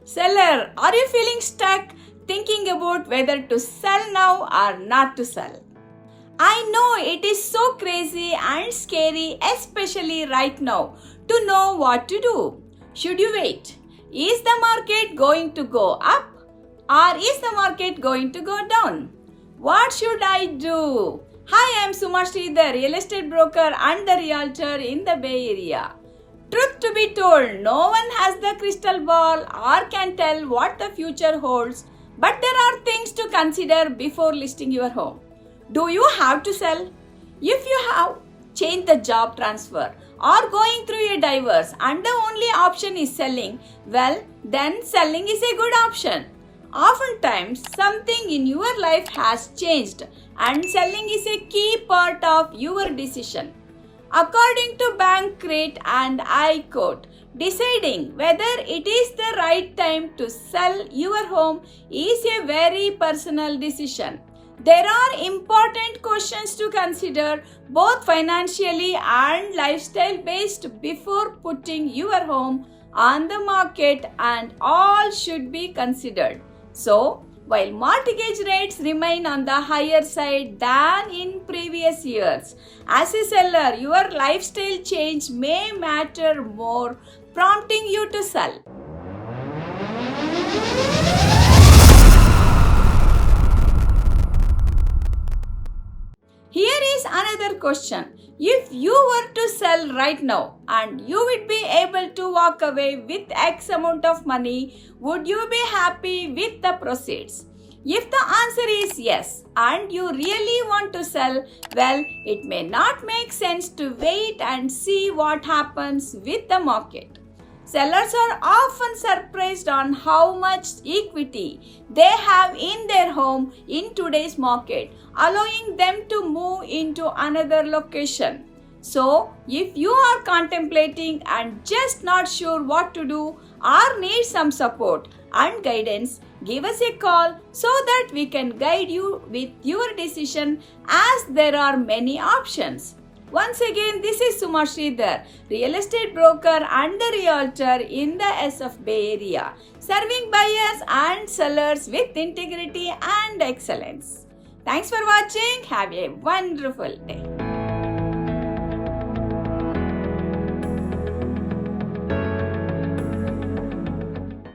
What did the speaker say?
Seller, are you feeling stuck thinking about whether to sell now or not to sell? I know it is so crazy and scary, especially right now, to know what to do. Should you wait? Is the market going to go up or is the market going to go down? What should I do? Hi, I am Suma Sridhar, real estate broker and the realtor in the Bay Area. Truth to be told, no one has the crystal ball or can tell what the future holds, but there are things to consider before listing your home. Do you have to sell? If you have changed the job transfer or going through a divorce and the only option is selling, well, then selling is a good option. Oftentimes, something in your life has changed and selling is a key part of your decision. According to bank rate and I quote, deciding whether it is the right time to sell your home is a very personal decision. There are important questions to consider, both financially and lifestyle based, before putting your home on the market, and all should be considered. So, while mortgage rates remain on the higher side than in previous years, as a seller, your lifestyle change may matter more, prompting you to sell. Here is another question. If you were to sell right now and you would be able to walk away with X amount of money, would you be happy with the proceeds? If the answer is yes and you really want to sell, well, it may not make sense to wait and see what happens with the market. Sellers are often surprised on how much equity they have in their home in today's market, allowing them to move into another location. So, if you are contemplating and just not sure what to do or need some support and guidance, give us a call so that we can guide you with your decision, as there are many options. Once again, this is Suma Sridhar, real estate broker and the realtor in the SF Bay Area, serving buyers and sellers with integrity and excellence. Thanks for watching. Have a wonderful day.